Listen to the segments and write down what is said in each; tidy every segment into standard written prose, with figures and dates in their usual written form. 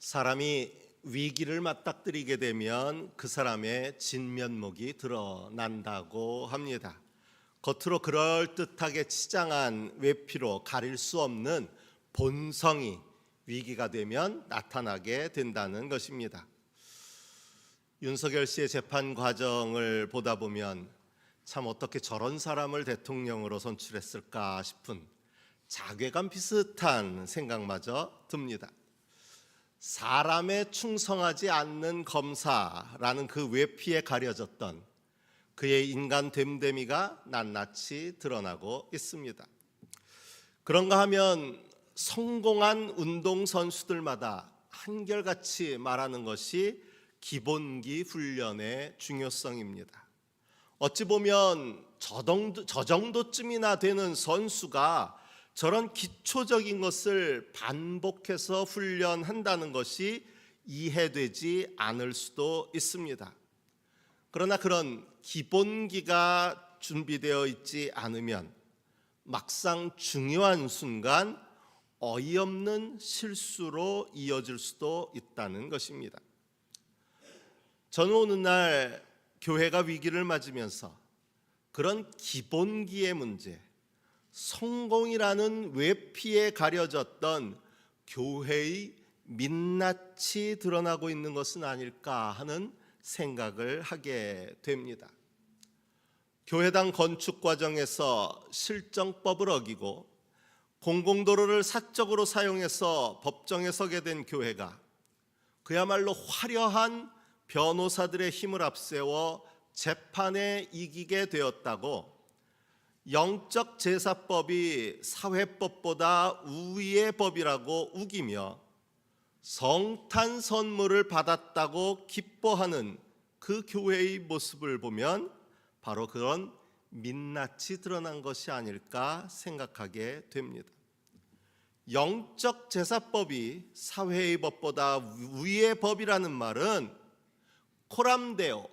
사람이 위기를 맞닥뜨리게 되면 그 사람의 진면목이 드러난다고 합니다. 겉으로 그럴듯하게 치장한 외피로 가릴 수 없는 본성이 위기가 되면 나타나게 된다는 것입니다. 윤석열 씨의 재판 과정을 보다 보면 참 어떻게 저런 사람을 대통령으로 선출했을까 싶은 자괴감 비슷한 생각마저 듭니다. 사람에 충성하지 않는 검사라는 그 외피에 가려졌던 그의 인간 됨됨이가 낱낱이 드러나고 있습니다. 그런가 하면 성공한 운동선수들마다 한결같이 말하는 것이 기본기 훈련의 중요성입니다. 어찌 보면 저 정도쯤이나 되는 선수가 저런 기초적인 것을 반복해서 훈련한다는 것이 이해되지 않을 수도 있습니다. 그러나 그런 기본기가 준비되어 있지 않으면 막상 중요한 순간 어이없는 실수로 이어질 수도 있다는 것입니다. 저는 어느 날 교회가 위기를 맞으면서 그런 기본기의 문제, 성공이라는 외피에 가려졌던 교회의 민낯이 드러나고 있는 것은 아닐까 하는 생각을 하게 됩니다. 교회당 건축 과정에서 실정법을 어기고 공공도로를 사적으로 사용해서 법정에 서게 된 교회가 그야말로 화려한 변호사들의 힘을 앞세워 재판에 이기게 되었다고 영적 제사법이 사회법보다 우위의 법이라고 우기며 성탄 선물을 받았다고 기뻐하는 그 교회의 모습을 보면 바로 그런 민낯이 드러난 것이 아닐까 생각하게 됩니다. 영적 제사법이 사회의 법보다 우위의 법이라는 말은 코람데오,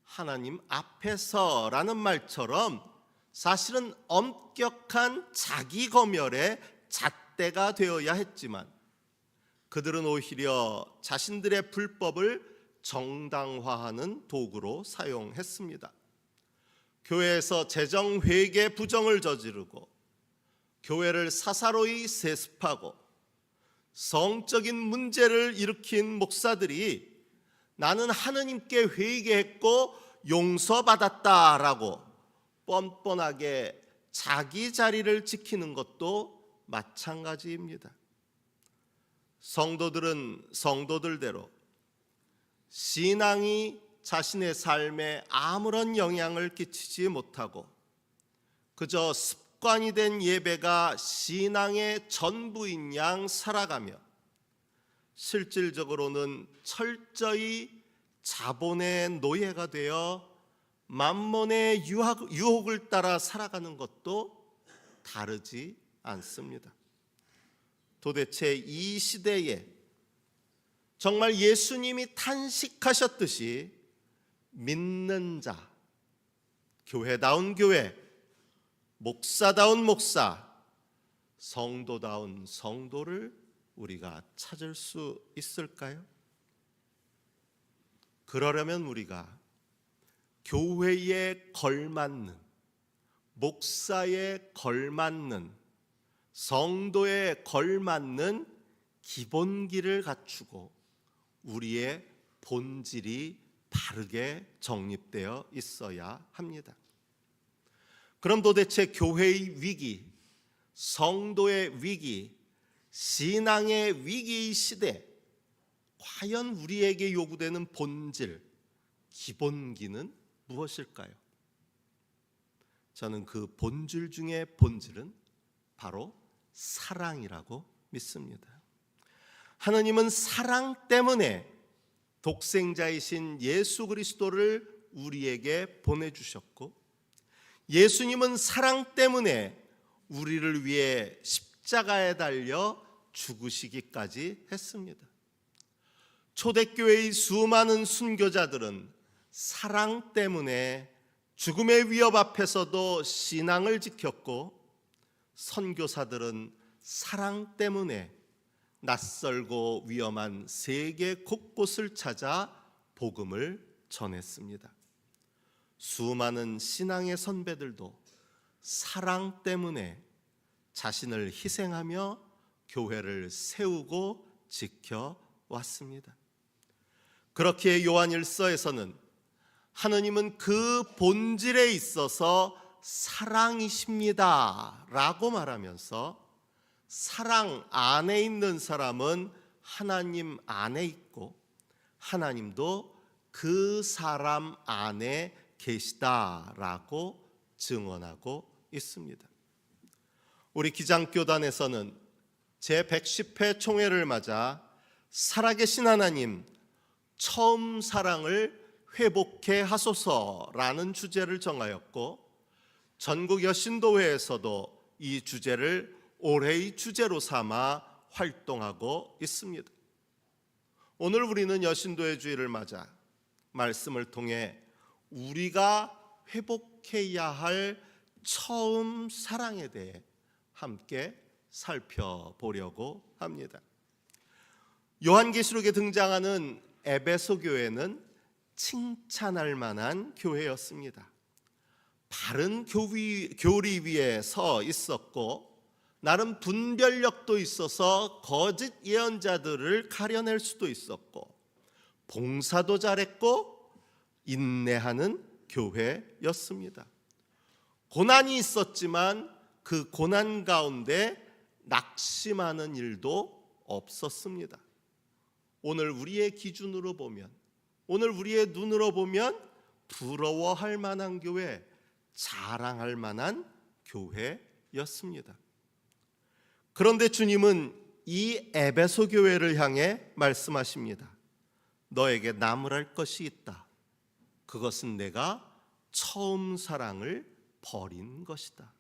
하나님 앞에서라는 말처럼 사실은 엄격한 자기 검열의 잣대가 되어야 했지만 그들은 오히려 자신들의 불법을 정당화하는 도구로 사용했습니다. 교회에서 재정회계 부정을 저지르고 교회를 사사로이 세습하고 성적인 문제를 일으킨 목사들이 나는 하느님께 회개했고 용서받았다라고 뻔뻔하게 자기 자리를 지키는 것도 마찬가지입니다. 성도들은 성도들대로 신앙이 자신의 삶에 아무런 영향을 끼치지 못하고 그저 습관이 된 예배가 신앙의 전부인 양 살아가며 실질적으로는 철저히 자본의 노예가 되어 만몬의 유혹을 따라 살아가는 것도 다르지 않습니다. 도대체 이 시대에 정말 예수님이 탄식하셨듯이 믿는 자, 교회다운 교회, 목사다운 목사, 성도다운 성도를 우리가 찾을 수 있을까요? 그러려면 우리가 교회에 걸맞는, 목사에 걸맞는, 성도에 걸맞는 기본기를 갖추고 우리의 본질이 바르게 정립되어 있어야 합니다. 그럼 도대체 교회의 위기, 성도의 위기, 신앙의 위기 시대, 과연 우리에게 요구되는 본질, 기본기는 무엇일까요? 저는 그 본질 중에 본질은 바로 사랑이라고 믿습니다. 하나님은 사랑 때문에 독생자이신 예수 그리스도를 우리에게 보내주셨고 예수님은 사랑 때문에 우리를 위해 십자가에 달려 죽으시기까지 했습니다. 초대교회의 수많은 순교자들은 사랑 때문에 죽음의 위협 앞에서도 신앙을 지켰고 선교사들은 사랑 때문에 낯설고 위험한 세계 곳곳을 찾아 복음을 전했습니다. 수많은 신앙의 선배들도 사랑 때문에 자신을 희생하며 교회를 세우고 지켜왔습니다. 그렇게 요한일서에서는 하느님은 그 본질에 있어서 사랑이십니다 라고 말하면서 사랑 안에 있는 사람은 하나님 안에 있고 하나님도 그 사람 안에 계시다라고 증언하고 있습니다. 우리 기장교단에서는 제110회 총회를 맞아 살아계신 하나님 처음 사랑을 회복해 하소서라는 주제를 정하였고 전국 여신도회에서도 이 주제를 올해의 주제로 삼아 활동하고 있습니다. 오늘 우리는 여신도의 주일을 맞아 말씀을 통해 우리가 회복해야 할 처음 사랑에 대해 함께 살펴보려고 합니다. 요한계시록에 등장하는 에베소 교회는 칭찬할 만한 교회였습니다. 바른 교리 위에 서 있었고 나름 분별력도 있어서 거짓 예언자들을 가려낼 수도 있었고 봉사도 잘했고 인내하는 교회였습니다. 고난이 있었지만 그 고난 가운데 낙심하는 일도 없었습니다. 오늘 우리의 기준으로 보면, 오늘 우리의 눈으로 보면 부러워할 만한 교회, 자랑할 만한 교회였습니다. 그런데 주님은 이 에베소 교회를 향해 말씀하십니다. 너에게 나무랄 것이 있다. 그것은 내가 처음 사랑을 버린 것이다.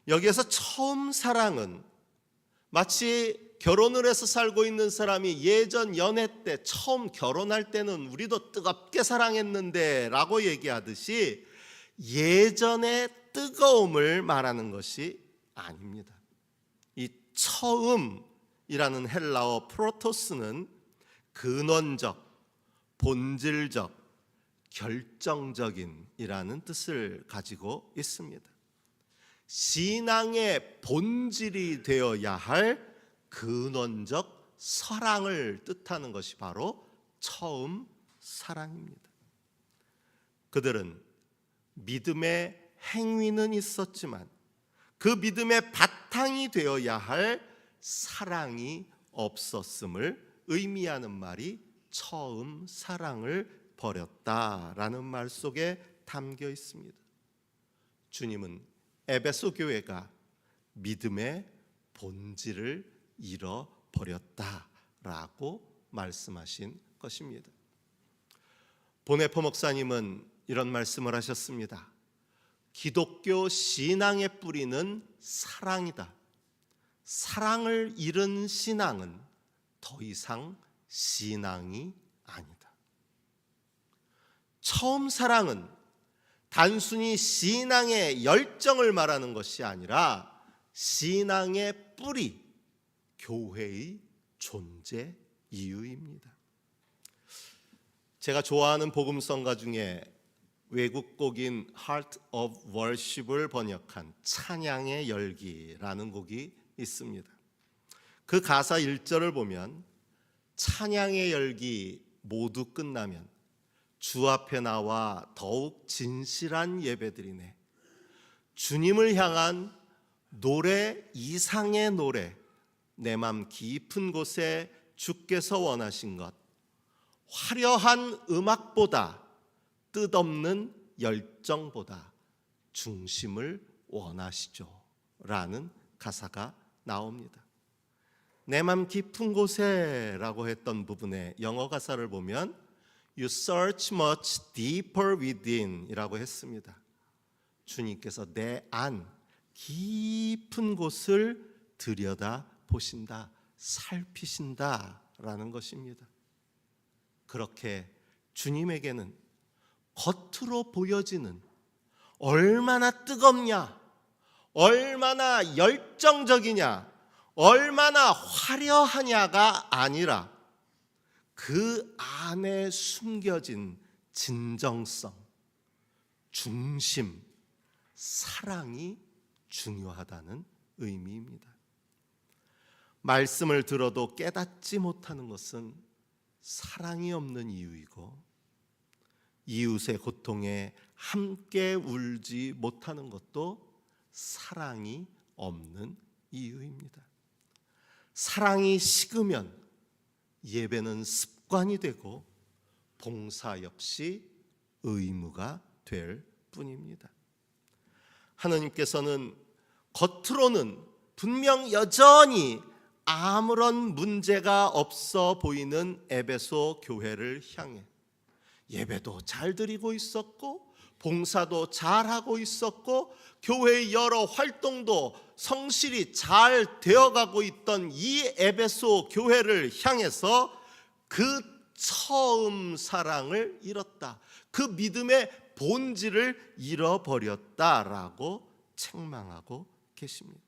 여기에서 처음 사랑은 마치 결혼을 해서 살고 있는 사람이 예전 연애 때 처음 결혼할 때는 우리도 뜨겁게 사랑했는데 라고 얘기하듯이 예전의 뜨거움을 말하는 것이 아닙니다. 이 처음이라는 헬라어 프로토스는 근원적, 본질적, 결정적인이라는 뜻을 가지고 있습니다. 신앙의 본질이 되어야 할 근원적 사랑을 뜻하는 것이 바로 처음 사랑입니다. 그들은 믿음의 행위는 있었지만 그 믿음의 바탕이 되어야 할 사랑이 없었음을 의미하는 말이 처음 사랑을 버렸다라는 말 속에 담겨 있습니다. 주님은 에베소 교회가 믿음의 본질을 잃어버렸다라고 말씀하신 것입니다. 보네포 목사님은 이런 말씀을 하셨습니다. 기독교 신앙의 뿌리는 사랑이다. 사랑을 잃은 신앙은 더 이상 신앙이 아니다. 처음 사랑은 단순히 신앙의 열정을 말하는 것이 아니라 신앙의 뿌리, 교회의 존재 이유입니다. 제가 좋아하는 복음성가 중에 외국 곡인 Heart of Worship을 번역한 찬양의 열기라는 곡이 있습니다. 그 가사 1절을 보면 찬양의 열기 모두 끝나면 주 앞에 나와 더욱 진실한 예배드리네. 주님을 향한 노래 이상의 노래, 내 맘 깊은 곳에 주께서 원하신 것, 화려한 음악보다 뜻없는 열정보다 중심을 원하시죠 라는 가사가 나옵니다. 내 맘 깊은 곳에 라고 했던 부분의 영어 가사를 보면 You search much deeper within 이라고 했습니다. 주님께서 내 안 깊은 곳을 들여다 보신다, 살피신다 라는 것입니다. 그렇게 주님에게는 겉으로 보여지는 얼마나 뜨겁냐, 얼마나 열정적이냐, 얼마나 화려하냐가 아니라 그 안에 숨겨진 진정성, 중심, 사랑이 중요하다는 의미입니다. 말씀을 들어도 깨닫지 못하는 것은 사랑이 없는 이유이고, 이웃의 고통에 함께 울지 못하는 것도 사랑이 없는 이유입니다. 사랑이 식으면 예배는 습관이 되고 봉사 역시 의무가 될 뿐입니다. 하나님께서는 겉으로는 분명 여전히 아무런 문제가 없어 보이는 에베소 교회를 향해 예배도 잘 드리고 있었고 봉사도 잘하고 있었고 교회의 여러 활동도 성실히 잘 되어가고 있던 이 에베소 교회를 향해서 그 처음 사랑을 잃었다, 그 믿음의 본질을 잃어버렸다라고 책망하고 계십니다.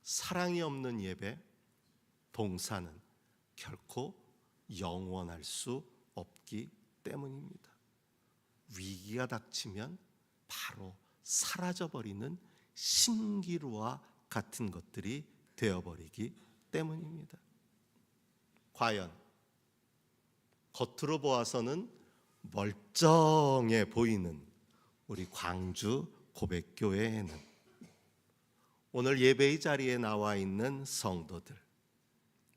사랑이 없는 예배, 봉사는 결코 영원할 수 없기 때문입니다. 위기가 닥치면 바로 사라져버리는 신기루와 같은 것들이 되어버리기 때문입니다. 과연 겉으로 보아서는 멀쩡해 보이는 우리 광주 고백교회에는 오늘 예배의 자리에 나와 있는 성도들,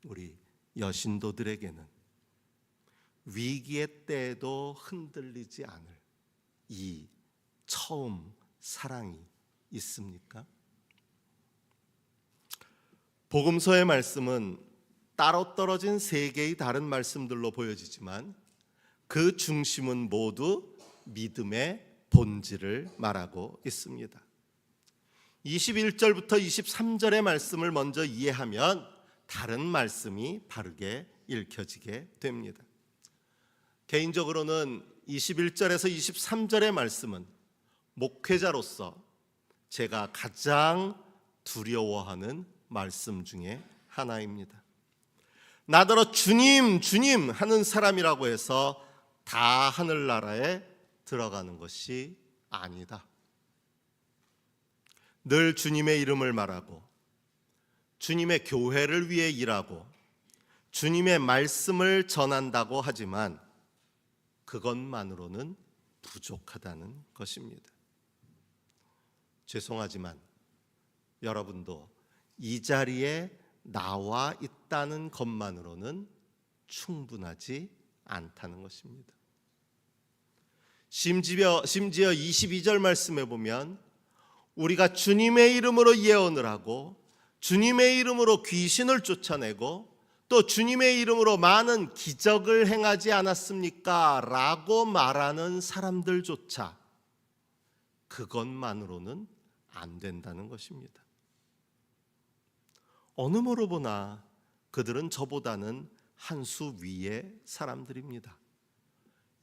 우리 여신도들에게는 위기의 때에도 흔들리지 않을 이 처음 사랑이 있습니까? 복음서의 말씀은 따로 떨어진 세 개의 다른 말씀들로 보여지지만 그 중심은 모두 믿음의 본질을 말하고 있습니다. 21절부터 23절의 말씀을 먼저 이해하면 다른 말씀이 바르게 읽혀지게 됩니다. 개인적으로는 21절에서 23절의 말씀은 목회자로서 제가 가장 두려워하는 말씀 중에 하나입니다. 나더러 주님 주님 하는 사람이라고 해서 다 하늘나라에 들어가는 것이 아니다. 늘 주님의 이름을 말하고 주님의 교회를 위해 일하고 주님의 말씀을 전한다고 하지만 그것만으로는 부족하다는 것입니다. 죄송하지만 여러분도 이 자리에 나와 있다는 것만으로는 충분하지 않다는 것입니다. 심지어 22절 말씀에 보면 우리가 주님의 이름으로 예언을 하고 주님의 이름으로 귀신을 쫓아내고 또 주님의 이름으로 많은 기적을 행하지 않았습니까? 라고 말하는 사람들조차 그것만으로는 안 된다는 것입니다. 어느 모로 보나 그들은 저보다는 한 수 위의 사람들입니다.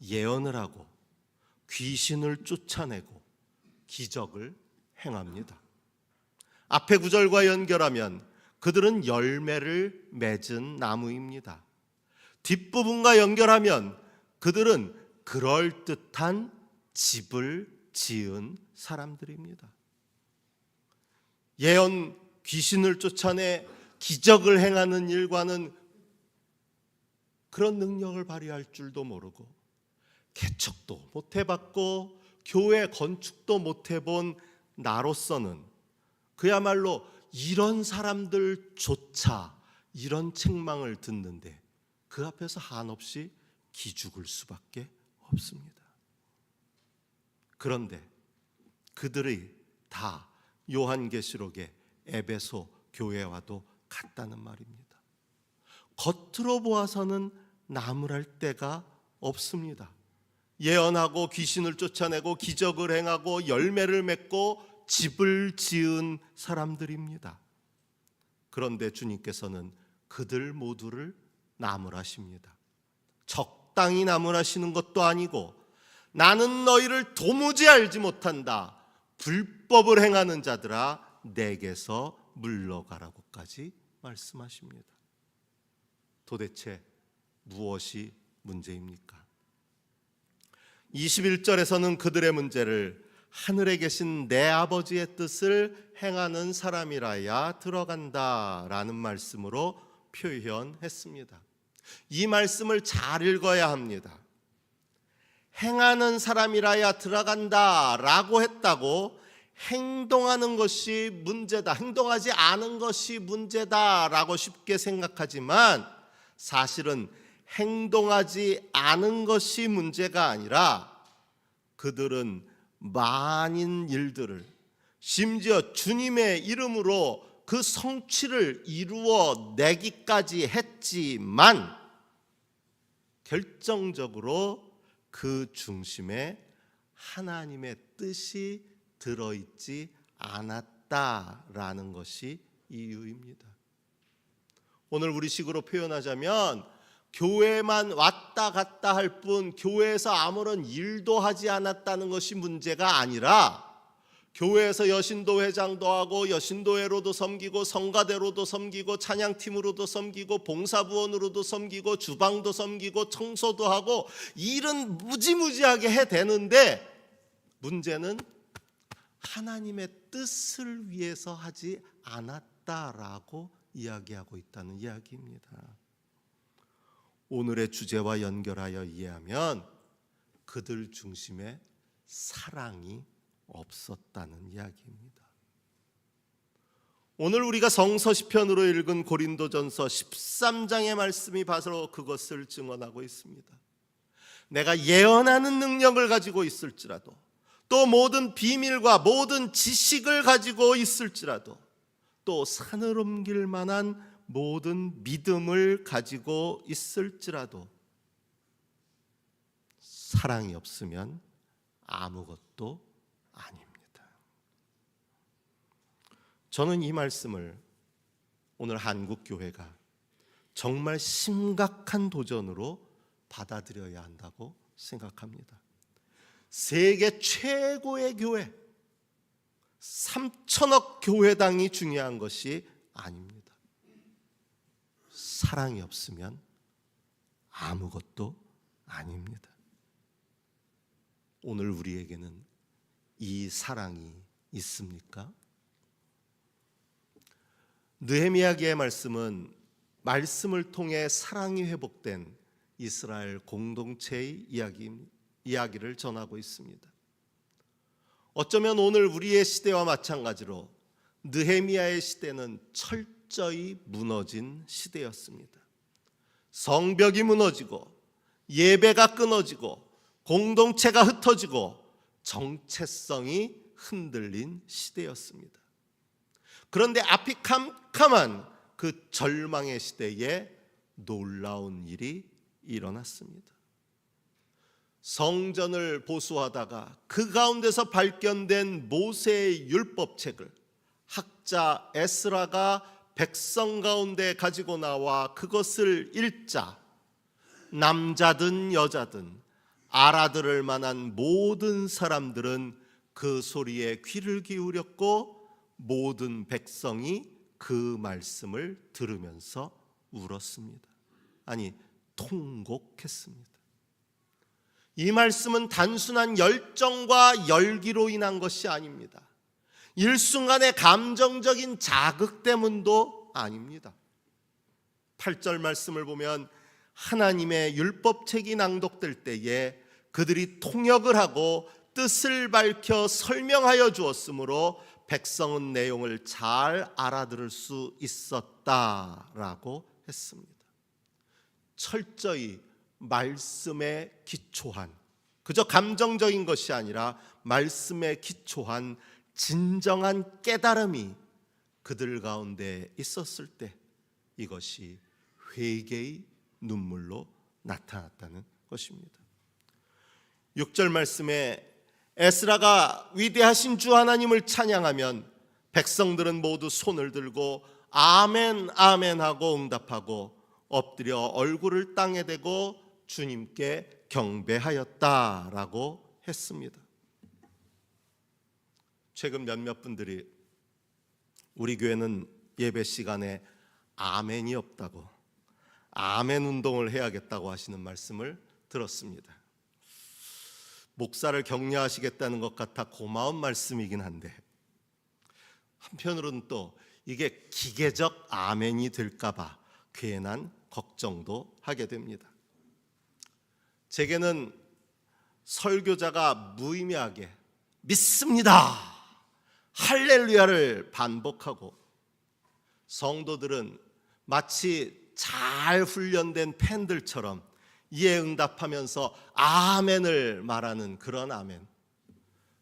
예언을 하고 귀신을 쫓아내고 기적을 행합니다. 앞에 구절과 연결하면 그들은 열매를 맺은 나무입니다. 뒷부분과 연결하면 그들은 그럴듯한 집을 지은 사람들입니다. 예언, 귀신을 쫓아내 기적을 행하는 일과는 그런 능력을 발휘할 줄도 모르고 개척도 못 해봤고 교회 건축도 못 해본 나로서는 그야말로 이런 사람들조차 이런 책망을 듣는데 그 앞에서 한없이 기죽을 수밖에 없습니다. 그런데 그들이 다 요한계시록의 에베소 교회와도 같다는 말입니다. 겉으로 보아서는 나무랄 데가 없습니다. 예언하고 귀신을 쫓아내고 기적을 행하고 열매를 맺고 집을 지은 사람들입니다. 그런데 주님께서는 그들 모두를 나무라십니다. 적당히 나무라시는 것도 아니고 나는 너희를 도무지 알지 못한다. 불법을 행하는 자들아 내게서 물러가라고까지 말씀하십니다. 도대체 무엇이 문제입니까? 21절에서는 그들의 문제를 하늘에 계신 내 아버지의 뜻을 행하는 사람이라야 들어간다라는 말씀으로 표현했습니다. 이 말씀을 잘 읽어야 합니다. 행하는 사람이라야 들어간다라고 했다고 행동하는 것이 문제다, 행동하지 않은 것이 문제다라고 쉽게 생각하지만 사실은 행동하지 않은 것이 문제가 아니라 그들은 많은 일들을 심지어 주님의 이름으로 그 성취를 이루어 내기까지 했지만 결정적으로 그 중심에 하나님의 뜻이 들어있지 않았다라는 것이 이유입니다. 오늘 우리식으로 표현하자면 교회만 왔다 갔다 할 뿐 교회에서 아무런 일도 하지 않았다는 것이 문제가 아니라 교회에서 여신도 회장도 하고 여신도회로도 섬기고 성가대로도 섬기고 찬양팀으로도 섬기고 봉사부원으로도 섬기고 주방도 섬기고 청소도 하고 일은 무지무지하게 해대는데 문제는 하나님의 뜻을 위해서 하지 않았다라고 이야기하고 있다는 이야기입니다. 오늘의 주제와 연결하여 이해하면 그들 중심에 사랑이 없었다는 이야기입니다. 오늘 우리가 성서 시편으로 읽은 고린도전서 13장의 말씀이 바로 그것을 증언하고 있습니다. 내가 예언하는 능력을 가지고 있을지라도 또 모든 비밀과 모든 지식을 가지고 있을지라도 또 산을 옮길 만한 모든 믿음을 가지고 있을지라도 사랑이 없으면 아무것도 아닙니다. 저는 이 말씀을 오늘 한국 교회가 정말 심각한 도전으로 받아들여야 한다고 생각합니다. 세계 최고의 교회 3천억 교회당이 중요한 것이 아닙니다. 사랑이 없으면 아무것도 아닙니다. 오늘 우리에게는 이 사랑이 있습니까? 느헤미야기의 말씀은 말씀을 통해 사랑이 회복된 이스라엘 공동체의 이야기를 전하고 있습니다. 어쩌면 오늘 우리의 시대와 마찬가지로 느헤미야의 시대는 철저히 무너진 시대였습니다. 성벽이 무너지고 예배가 끊어지고 공동체가 흩어지고 정체성이 흔들린 시대였습니다. 그런데 앞이 캄캄한 그 절망의 시대에 놀라운 일이 일어났습니다. 성전을 보수하다가 그 가운데서 발견된 모세의 율법책을 학자 에스라가 백성 가운데 가지고 나와 그것을 읽자 남자든 여자든 알아들을 만한 모든 사람들은 그 소리에 귀를 기울였고 모든 백성이 그 말씀을 들으면서 울었습니다. 아니, 통곡했습니다. 이 말씀은 단순한 열정과 열기로 인한 것이 아닙니다. 일순간의 감정적인 자극 때문도 아닙니다. 8절 말씀을 보면 하나님의 율법책이 낭독될 때에 그들이 통역을 하고 뜻을 밝혀 설명하여 주었으므로 백성은 내용을 잘 알아들을 수 있었다라고 했습니다. 철저히 말씀에 기초한, 그저 감정적인 것이 아니라 말씀에 기초한 진정한 깨달음이 그들 가운데 있었을 때 이것이 회개의 눈물로 나타났다는 것입니다. 6절 말씀에 에스라가 위대하신 주 하나님을 찬양하면 백성들은 모두 손을 들고 아멘 아멘 하고 응답하고 엎드려 얼굴을 땅에 대고 주님께 경배하였다라고 했습니다. 최근 몇몇 분들이 우리 교회는 예배 시간에 아멘이 없다고, 아멘 운동을 해야겠다고 하시는 말씀을 들었습니다. 목사를 격려하시겠다는 것 같아 고마운 말씀이긴 한데, 한편으로는 또 이게 기계적 아멘이 될까봐 괜한 걱정도 하게 됩니다. 제게는 설교자가 무의미하게 믿습니다, 할렐루야를 반복하고 성도들은 마치 잘 훈련된 팬들처럼 이에 응답하면서 아멘을 말하는 그런 아멘,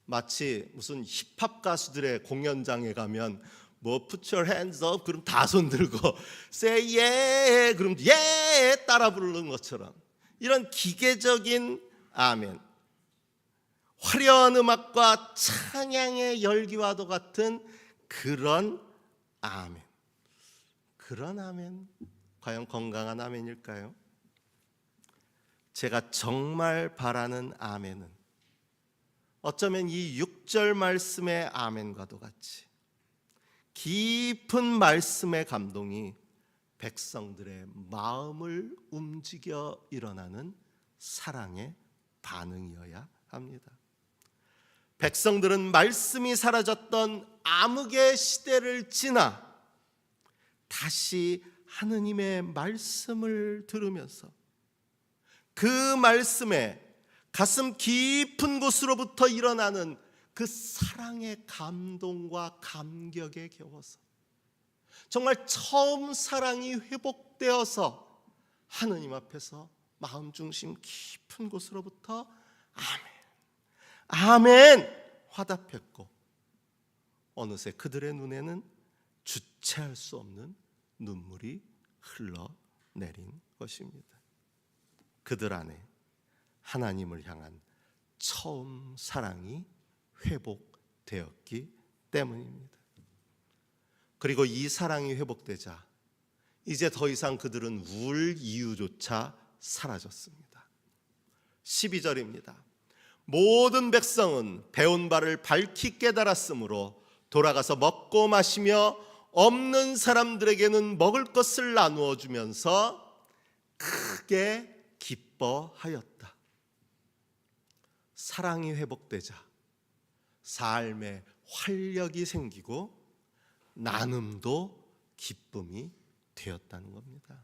마치 무슨 힙합 가수들의 공연장에 가면 뭐 put your hands up 그럼 다 손 들고 say yeah 그럼 yeah 따라 부르는 것처럼, 이런 기계적인 아멘, 화려한 음악과 찬양의 열기와도 같은 그런 아멘, 그런 아멘 과연 건강한 아멘일까요? 제가 정말 바라는 아멘은 어쩌면 이 6절 말씀의 아멘과도 같이 깊은 말씀의 감동이 백성들의 마음을 움직여 일어나는 사랑의 반응이어야 합니다. 백성들은 말씀이 사라졌던 암흑의 시대를 지나 다시 하느님의 말씀을 들으면서 그 말씀에 가슴 깊은 곳으로부터 일어나는 그 사랑의 감동과 감격에 겨워서 정말 처음 사랑이 회복되어서 하느님 앞에서 마음 중심 깊은 곳으로부터 아멘, 아멘 화답했고, 어느새 그들의 눈에는 주체할 수 없는 눈물이 흘러내린 것입니다. 그들 안에 하나님을 향한 처음 사랑이 회복되었기 때문입니다. 그리고 이 사랑이 회복되자 이제 더 이상 그들은 울 이유조차 사라졌습니다. 12절입니다. 모든 백성은 배운 바를 밝히 깨달았으므로 돌아가서 먹고 마시며 없는 사람들에게는 먹을 것을 나누어 주면서 크게 기뻐하였다. 사랑이 회복되자 삶에 활력이 생기고 나눔도 기쁨이 되었다는 겁니다.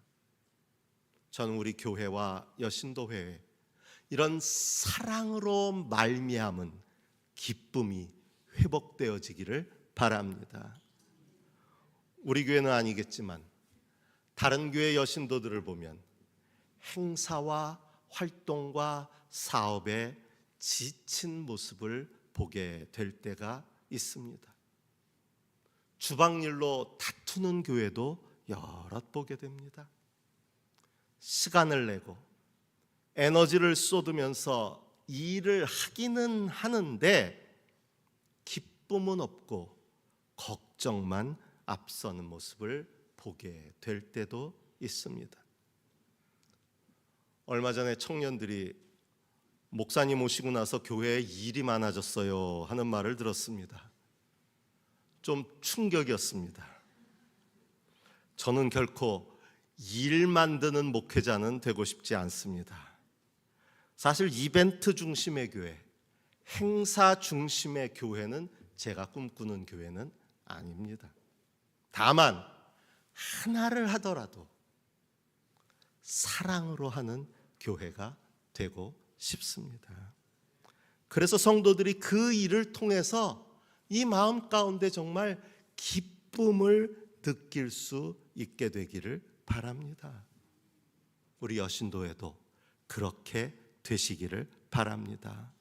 저는 우리 교회와 여신도회에 이런 사랑으로 말미암은 기쁨이 회복되어지기를 바랍니다. 우리 교회는 아니겠지만 다른 교회 여신도들을 보면 행사와 활동과 사업에 지친 모습을 보게 될 때가 있습니다. 주방일로 다투는 교회도 여럿 보게 됩니다. 시간을 내고 에너지를 쏟으면서 일을 하기는 하는데 기쁨은 없고 걱정만 앞서는 모습을 보게 될 때도 있습니다. 얼마 전에 청년들이 목사님 오시고 나서 교회에 일이 많아졌어요 하는 말을 들었습니다. 좀 충격이었습니다. 저는 결코 일 만드는 목회자는 되고 싶지 않습니다. 사실 이벤트 중심의 교회, 행사 중심의 교회는 제가 꿈꾸는 교회는 아닙니다. 다만 하나를 하더라도 사랑으로 하는 교회가 되고 싶습니다. 그래서 성도들이 그 일을 통해서 이 마음 가운데 정말 기쁨을 느낄 수 있게 되기를 바랍니다. 우리 여신도에도 그렇게 되시기를 바랍니다.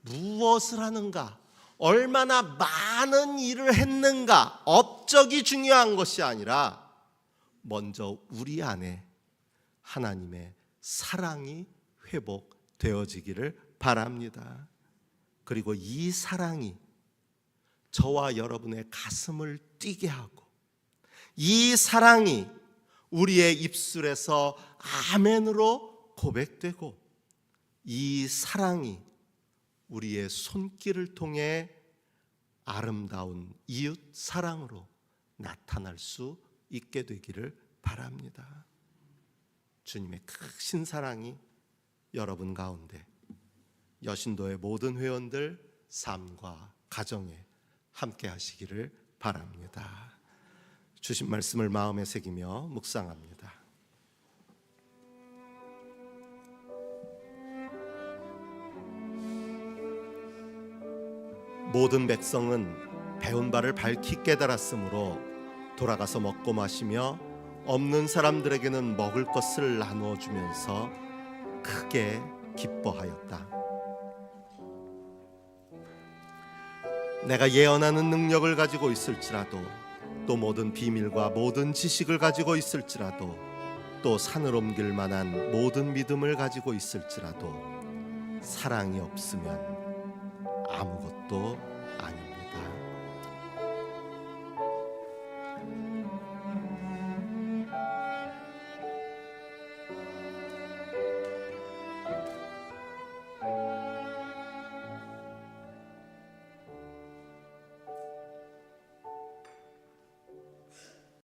무엇을 하는가, 얼마나 많은 일을 했는가, 업적이 중요한 것이 아니라 먼저 우리 안에 하나님의 사랑이 회복되어지기를 바랍니다. 그리고 이 사랑이 저와 여러분의 가슴을 뛰게 하고, 이 사랑이 우리의 입술에서 아멘으로 고백되고, 이 사랑이 우리의 손길을 통해 아름다운 이웃 사랑으로 나타날 수 있게 되기를 바랍니다. 주님의 크신 사랑이 여러분 가운데, 여신도의 모든 회원들 삶과 가정에 함께 하시기를 바랍니다. 주신 말씀을 마음에 새기며 묵상합니다. 모든 백성은 배운 바를 밝히 깨달았으므로 돌아가서 먹고 마시며 없는 사람들에게는 먹을 것을 나누어 주면서 크게 기뻐하였다. 내가 예언하는 능력을 가지고 있을지라도, 또 모든 비밀과 모든 지식을 가지고 있을지라도, 또 산을 옮길 만한 모든 믿음을 가지고 있을지라도 사랑이 없으면 아무것도